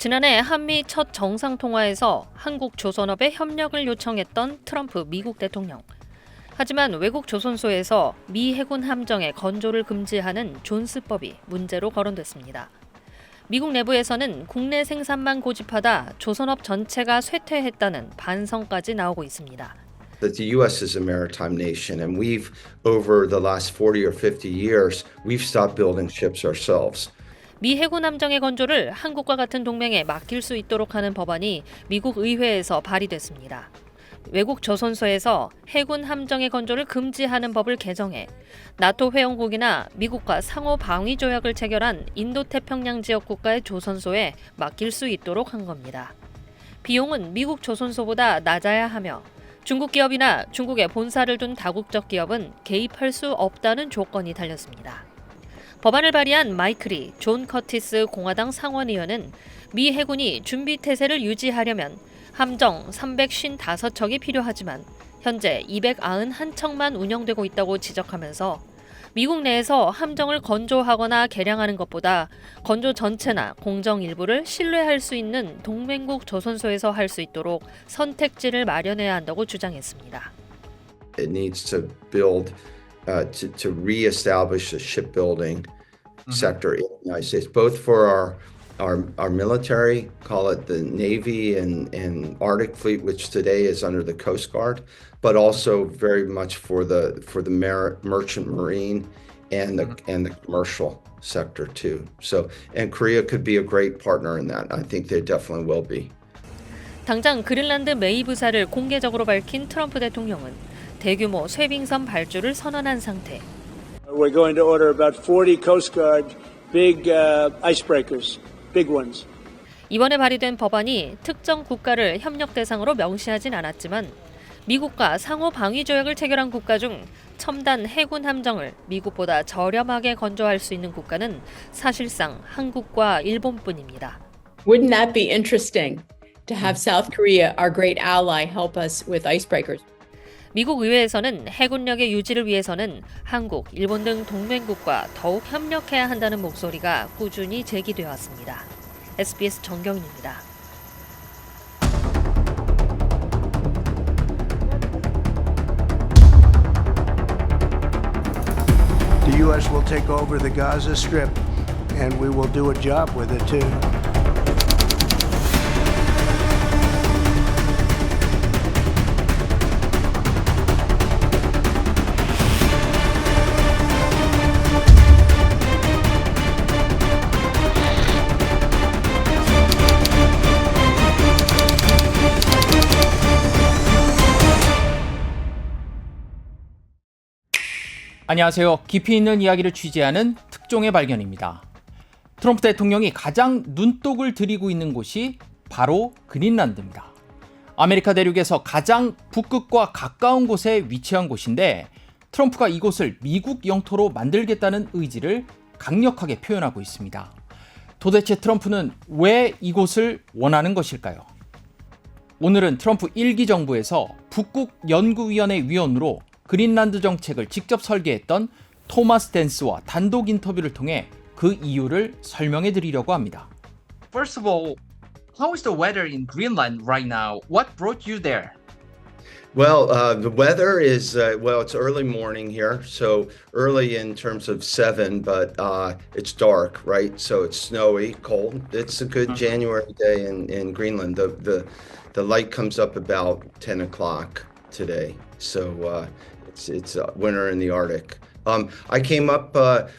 지난해 한미 첫 정상통화에서 한국 조선업에 협력을 요청했던 트럼프 미국 대통령. 하지만 외국 조선소에서 미 해군 함정의 건조를 금지하는 존스법이 문제로 거론됐습니다. 미국 내부에서는 국내 생산만 고집하다 조선업 전체가 쇠퇴했다는 반성까지 나오고 있습니다. That the U.S. is a maritime nation, and we've, over the last 40 or 50 years, we've stopped building ships ourselves. 미 해군 함정의 건조를 한국과 같은 동맹에 맡길 수 있도록 하는 법안이 미국 의회에서 발의됐습니다. 외국 조선소에서 해군 함정의 건조를 금지하는 법을 개정해 나토 회원국이나 미국과 상호 방위 조약을 체결한 인도태평양 지역 국가의 조선소에 맡길 수 있도록 한 겁니다. 비용은 미국 조선소보다 낮아야 하며 중국 기업이나 중국에 본사를 둔 다국적 기업은 개입할 수 없다는 조건이 달렸습니다. 법안을 발의한 마이클 존 커티스 공화당 상원의원은 미 해군이 준비 태세를 유지하려면 함정 355척이 필요하지만 현재 291척만 운영되고 있다고 지적하면서 미국 내에서 함정을 건조하거나 개량하는 것보다 건조 전체나 공정 일부를 신뢰할 수 있는 동맹국 조선소에서 할 수 있도록 선택지를 마련해야 한다고 주장했습니다. It needs to build, to reestablish the shipbuilding sector in the United States, both for our military, call it the Navy and Arctic Fleet, which today is under the Coast Guard, but also very much for the merchant marine and the commercial sector too. So, and Korea could be a great partner in that. I think they definitely will be. 당장 그린란드 메이 부사를 공개적으로 밝힌 트럼프 대통령은 대규모 쇄빙선 발주를 선언한 상태. We're going to order about 40 Coast Guard big icebreakers, big ones. 이번에 발의된 법안이 특정 국가를 협력 대상으로 명시하진 않았지만 미국과 상호 방위 조약을 체결한 국가 중 첨단 해군 함정을 미국보다 저렴하게 건조할 수 있는 국가는 사실상 한국과 일본뿐입니다. Wouldn't that be interesting to have South Korea, our great ally, help us with icebreakers? 미국 의회에서는 해군력의 유지를 위해서는 한국, 일본 등 동맹국과 더욱 협력해야 한다는 목소리가 꾸준히 제기되어 왔습니다. SBS 정경인입니다. The U.S. will take over the Gaza Strip, and we will do a job with it too. 안녕하세요. 깊이 있는 이야기를 취재하는 특종의 발견입니다. 트럼프 대통령이 가장 눈독을 들이고 있는 곳이 바로 그린란드입니다. 아메리카 대륙에서 가장 북극과 가까운 곳에 위치한 곳인데 트럼프가 이곳을 미국 영토로 만들겠다는 의지를 강력하게 표현하고 있습니다. 도대체 트럼프는 왜 이곳을 원하는 것일까요? 오늘은 트럼프 1기 정부에서 북극연구위원회 위원으로 그린란드 정책을 직접 설계했던 토마스 댄스와 단독 인터뷰를 통해 그 이유를 설명해 드리려고 합니다. First of all, how is the weather in Greenland right now? What brought you there? Well, the weather is, it's early morning here, so early in terms of 7, but it's dark, right? So it's snowy, cold. It's a good January day in Greenland. The light comes up about 10 o'clock today, so it's winter in the Arctic. I came up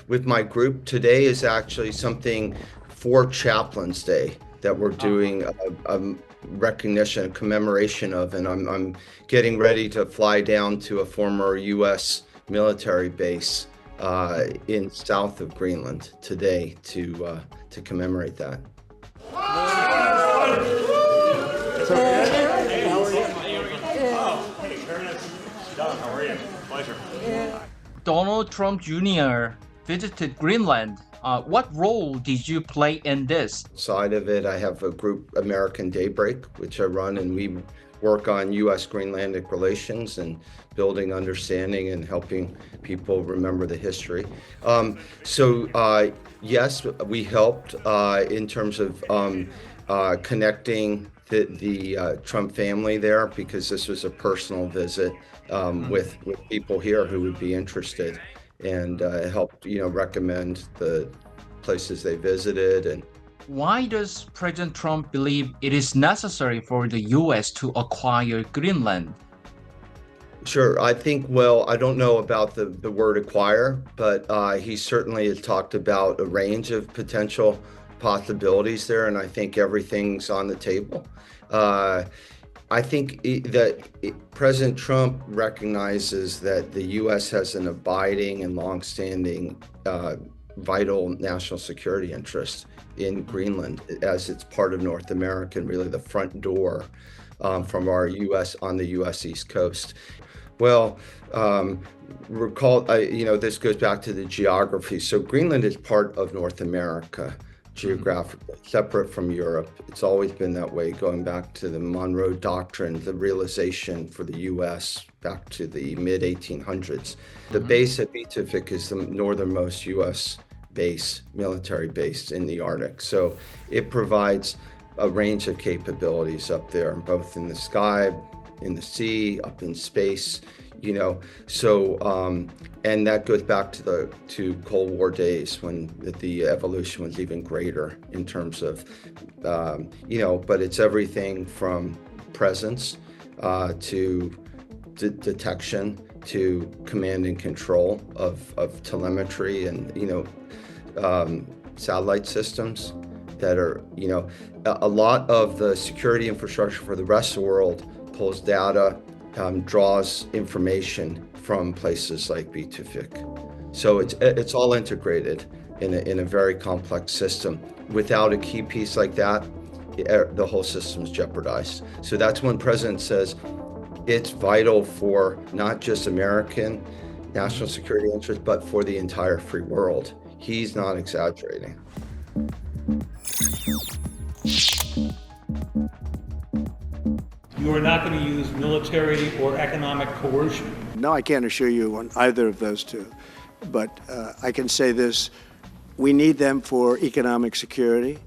with my group. Today is actually something for Chaplain's Day that we're doing a recognition, a commemoration of, and I'm getting ready to fly down to a former U.S. military base in south of Greenland today to commemorate that. Donald Trump Jr. visited Greenland. What role did you play in this? Side of it, I have a group, American Daybreak, which I run, and we work on U.S. Greenlandic relations and building understanding and helping people remember the history. Yes, we helped in terms of connecting the Trump family there, because this was a personal visit with people here who would be interested, and helped recommend the places they visited. And Why does President Trump believe it is necessary for the U.S. to acquire Greenland? sure, I think, well, I don't know about the word acquire, but he certainly has talked about a range of potential possibilities there, and I think everything's on the table. I think President Trump recognizes that the U.S. has an abiding and longstanding vital national security interest in Greenland, as it's part of North America and really the front door from our U.S. on the U.S. East Coast. Well, recall, this goes back to the geography. So Greenland is part of North America geographically, separate from Europe. It's always been that way, going back to the Monroe Doctrine, the realization for the U.S. back to the mid-1800s. The base at Bitavik is the northernmost U.S. base, military base in the Arctic. So it provides a range of capabilities up there, both in the sky, in the sea, up in space, and that goes back to Cold War days when the evolution was even greater in terms of, but it's everything from presence to detection to command and control of telemetry and, satellite systems that are, a lot of the security infrastructure for the rest of the world pulls data, draws information from places like Bitavik. So it's all integrated in a very complex system. Without a key piece like that, the whole system is jeopardized. So that's when President says it's vital for not just American national security interests, but for the entire free world. He's not exaggerating. You are not going to use military or economic coercion. No, I can't assure you on either of those two. But I can say this, we need them for economic security.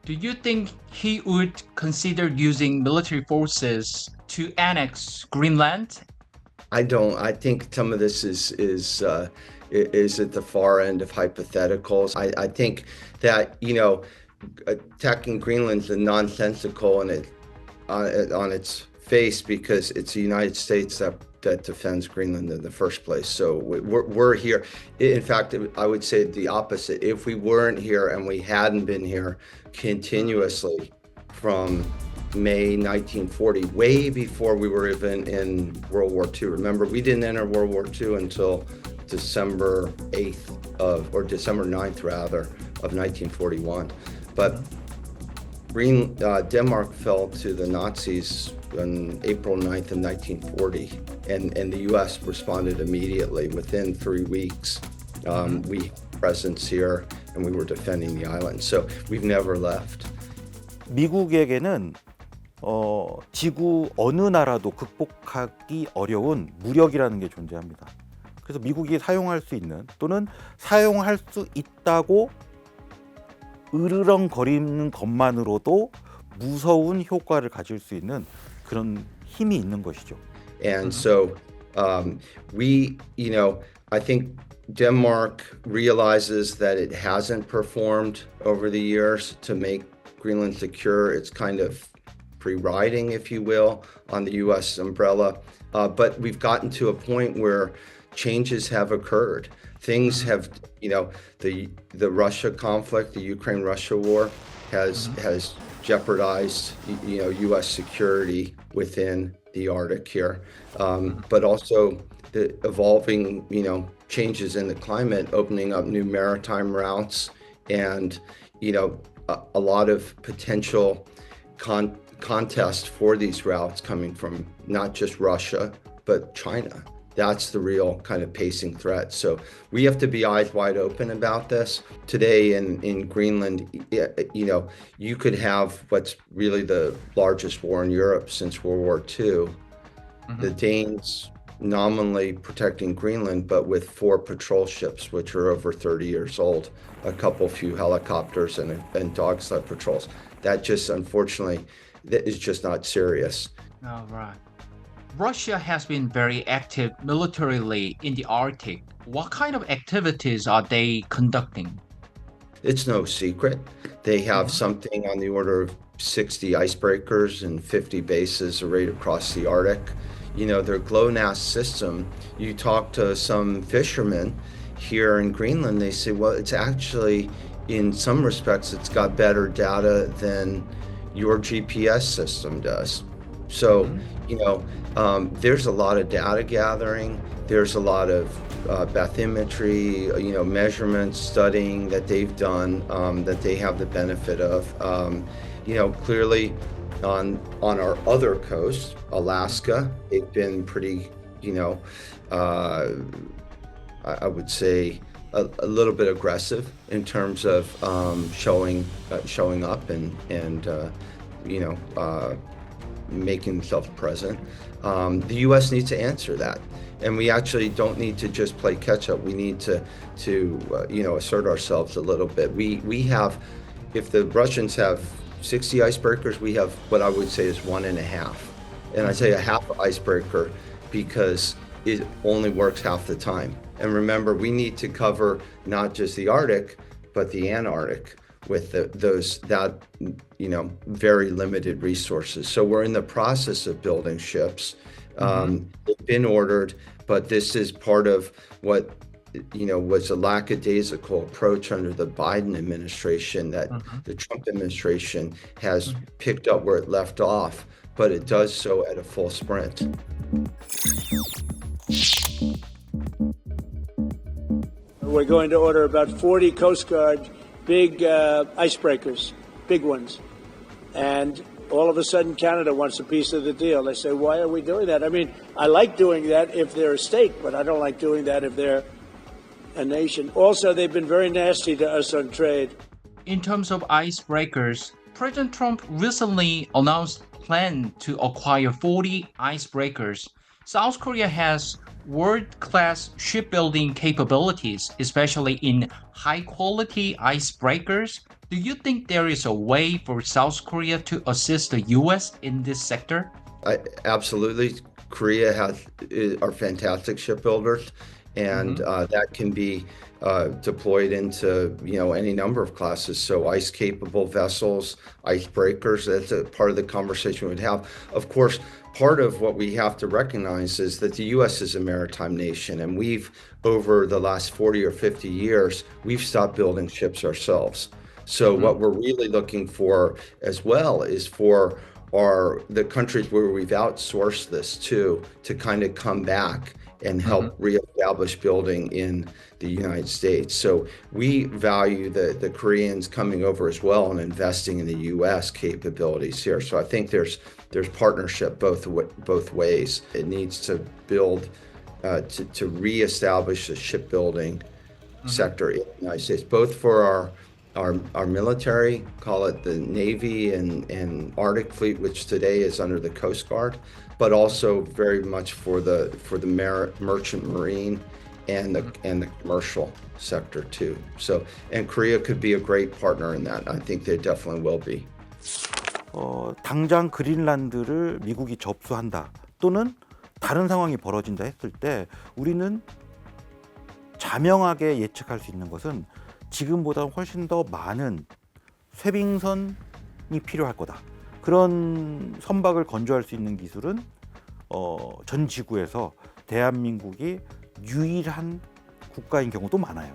Do you think he would consider using military forces to annex Greenland? I don't. I think some of this is at the far end of hypotheticals. I think that, attacking Greenland is nonsensical and on its face, because it's the United States that defends Greenland in the first place. So we're here. In fact, I would say the opposite. If we weren't here and we hadn't been here continuously from May 1940, way before we were even in World War II. Remember, we didn't enter World War II until December 8th or December 9th rather of 1941. But Denmark fell to the Nazis on April 9th of 1940, and the U.S. responded immediately. Within 3 weeks, we had presence here, and we were defending the island. So we've never left. 미국에게는 지구 어느 나라도 극복하기 어려운 무력이라는 게 존재합니다. 그래서 미국이 사용할 수 있는 또는 사용할 수 있다고 으르렁거리는 것만으로도 무서운 효과를 가질 수 있는 그런 힘이 있는 것이죠. And so I think Denmark realizes that it hasn't performed over the years to make Greenland secure. It's kind of free-riding, if you will, on the U.S. umbrella. But we've gotten to a point where changes have occurred. Things have, the Russia conflict, the Ukraine-Russia war has jeopardized, U.S. security within the Arctic here. But also the evolving, changes in the climate, opening up new maritime routes and, a lot of potential contest for these routes coming from not just Russia, but China. That's the real kind of pacing threat. So we have to be eyes wide open about this. Today in Greenland, you could have what's really the largest war in Europe since World War II. The Danes nominally protecting Greenland, but with 4 patrol ships, which are over 30 years old, a few helicopters and dog sled patrols. That just, unfortunately, that is just not serious. All right. Russia has been very active militarily in the Arctic. What kind of activities are they conducting? It's no secret. They have something on the order of 60 icebreakers and 50 bases right across the Arctic. You know, their GLONASS system, you talk to some fishermen here in Greenland, they say, well, it's actually, in some respects, it's got better data than your GPS system does. So, you know, there's a lot of data gathering. There's a lot of bathymetry, you know, measurements, studying that they've done that they have the benefit of. You know, clearly on our other coast, Alaska, they've been pretty, you know, I would say a little bit aggressive in terms of showing up and you know, making themselves present. The U.S. needs to answer that, and we actually don't need to just play catch up. We need to you know, assert ourselves a little bit. We have, if the Russians have 60 icebreakers, we have what I would say is 1.5. And I say a half icebreaker because it only works half the time. And remember, we need to cover not just the Arctic, but the Antarctic with that you know, very limited resources. So we're in the process of building ships. They've been ordered, but this is part of what, you know, was a lackadaisical approach under the Biden administration that the Trump administration has picked up where it left off, but it does so at a full sprint. We're going to order about 40 Coast Guard big icebreakers, big ones. And all of a sudden, Canada wants a piece of the deal. They say, why are we doing that? I mean, I like doing that if they're a state, but I don't like doing that if they're a nation. Also, they've been very nasty to us on trade. In terms of icebreakers, President Trump recently announced plan to acquire 40 icebreakers. South Korea has world-class shipbuilding capabilities, especially in high-quality icebreakers. Do you think there is a way for South Korea to assist the U.S. in this sector? Absolutely. Korea are fantastic shipbuilders, and that can be deployed into, you know, any number of classes. So ice-capable vessels, icebreakers, that's a part of the conversation we'd have. Of course, part of what we have to recognize is that the U.S. is a maritime nation, and we've, over the last 40 or 50 years, we've stopped building ships ourselves. So what we're really looking for as well is for the countries where we've outsourced this to kind of come back and help reestablish building in the United States. So we value the Koreans coming over as well and investing in the U.S. capabilities here. So I think there's partnership both ways. It needs to build to reestablish the shipbuilding sector in the United States, both for our military, call it the Navy and Arctic Fleet, which today is under the Coast Guard, but also very much for the merchant marine and the commercial sector too. So, and Korea could be a great partner in that. I think they definitely will be. 당장 그린란드를 미국이 접수한다 또는 다른 상황이 벌어진다 했을 때 우리는 자명하게 예측할 수 있는 것은 지금보다 훨씬 더 많은 쇄빙선이 필요할 거다. 그런 선박을 건조할 수 있는 기술은 전 지구에서 대한민국이 유일한 국가인 경우도 많아요.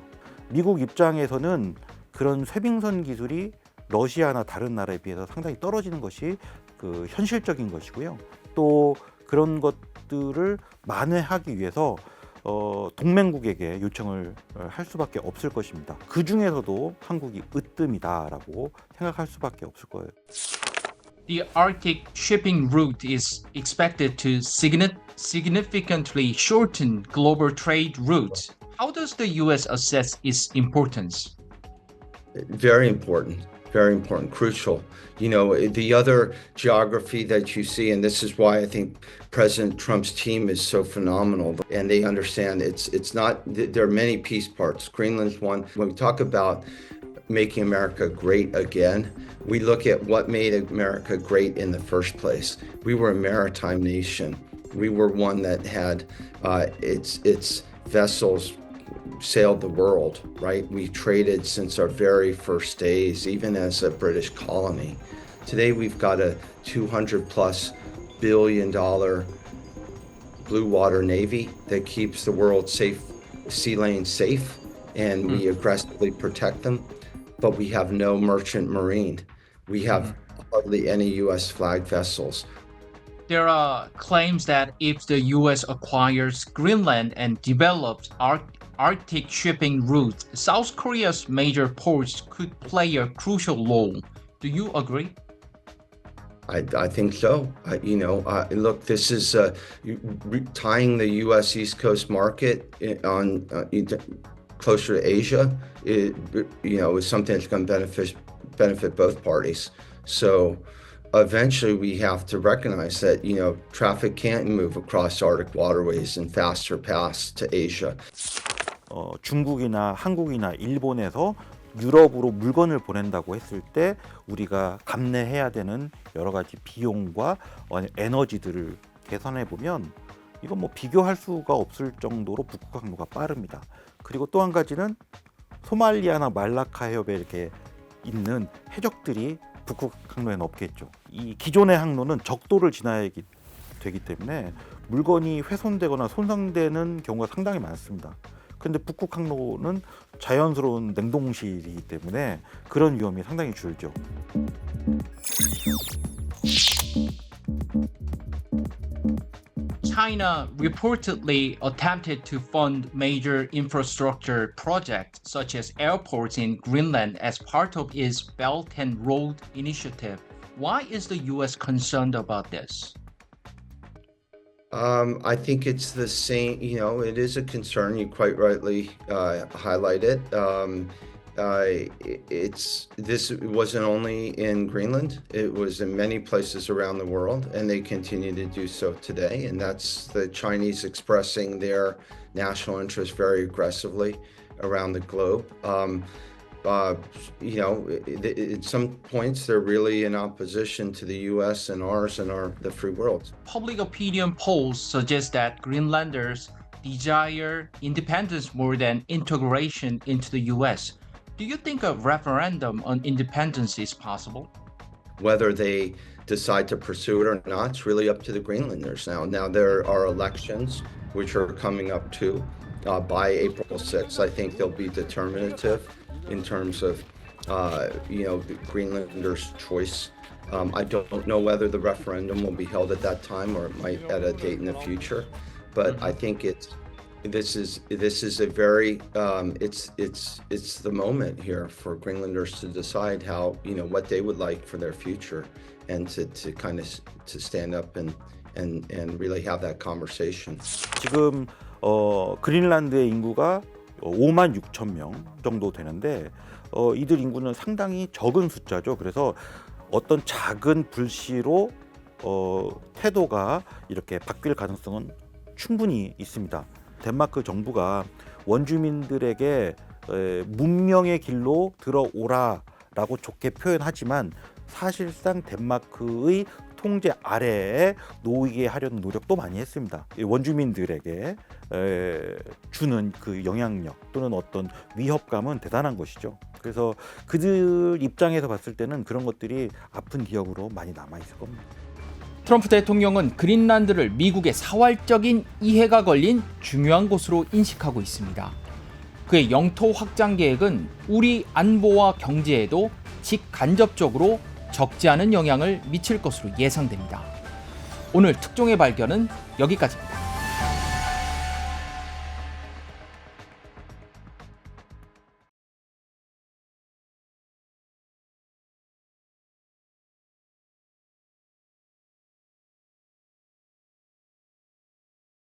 미국 입장에서는 그런 쇄빙선 기술이 러시아나 다른 나라에 비해서 상당히 떨어지는 것이 현실적인 것이고요. 또 그런 것들을 만회하기 위해서 동맹국에게 요청을 할 수밖에 없을 것입니다. 그 중에서도 한국이 으뜸이다라고 생각할 수밖에 없을 거예요. The Arctic shipping route is expected to significantly shorten global trade routes. How does the U.S. assess its importance? Very important. very important, crucial. You know, the other geography that you see, and this is why I think President Trump's team is so phenomenal, and they understand it's not, there are many piece parts. Greenland's one. When we talk about making America great again, we look at what made America great in the first place. We were a maritime nation. We were one that had its vessels sailed the world, right? We traded since our very first days, even as a British colony. Today, we've got a $200+ billion blue water navy that keeps the world safe, sea lanes safe, and we aggressively protect them. But we have no merchant marine. We have hardly any U.S. flag vessels. There are claims that if the U.S. acquires Greenland and develops Arctic shipping routes, South Korea's major ports could play a crucial role. Do you agree? I think so. Look, this is tying the U.S. East Coast market on closer to Asia. Is something that's going to benefit both parties. So eventually we have to recognize that, traffic can't move across Arctic waterways and faster paths to Asia. 중국이나 한국이나 일본에서 유럽으로 물건을 보낸다고 했을 때 우리가 감내해야 되는 여러 가지 비용과 에너지들을 계산해 보면 이건 뭐 비교할 수가 없을 정도로 북극 항로가 빠릅니다. 그리고 또 한 가지는 소말리아나 말라카 해협에 이렇게 있는 해적들이 북극 항로에는 없겠죠. 이 기존의 항로는 적도를 지나야 되기 때문에 물건이 훼손되거나 손상되는 경우가 상당히 많습니다. 근데 북극 항로는 자연스러운 냉동실이기 때문에 그런 위험이 상당히 줄죠. China reportedly attempted to fund major infrastructure projects such as airports in Greenland as part of its Belt and Road Initiative. Why is the U.S. concerned about this? I think it's the same, it is a concern. You quite rightly highlight it. This wasn't only in Greenland, it was in many places around the world, and they continue to do so today. And that's the Chinese expressing their national interest very aggressively around the globe. At some points, they're really in opposition to the U.S. and ours and the free world. Public opinion polls suggest that Greenlanders desire independence more than integration into the U.S. Do you think a referendum on independence is possible? Whether they decide to pursue it or not, it's really up to the Greenlanders now. Now there are elections which are coming up too. By April 6th, I think they'll be determinative in terms of, the Greenlanders' choice. I don't know whether the referendum will be held at that time or it might at a date in the future, but I think this is a very it's the moment here for Greenlanders to decide how, what they would like for their future, and to kind of to stand up and really have that conversation. 지금 그린란드의 인구가 5만 6천 명 정도 되는데 이들 인구는 상당히 적은 숫자죠. 그래서 어떤 작은 불씨로 태도가 이렇게 바뀔 가능성은 충분히 있습니다. 덴마크 정부가 원주민들에게 문명의 길로 들어오라라고 좋게 표현하지만 사실상 덴마크의 통제 아래에 놓이게 하려는 노력도 많이 했습니다. 원주민들에게 주는 그 영향력 또는 어떤 위협감은 대단한 것이죠. 그래서 그들 입장에서 봤을 때는 그런 것들이 아픈 기억으로 많이 남아 있을 겁니다. 트럼프 대통령은 그린란드를 미국의 사활적인 이해가 걸린 중요한 곳으로 인식하고 있습니다. 그의 영토 확장 계획은 우리 안보와 경제에도 직간접적으로 적지 않은 영향을 미칠 것으로 예상됩니다. 오늘 특종의 발견은 여기까지입니다.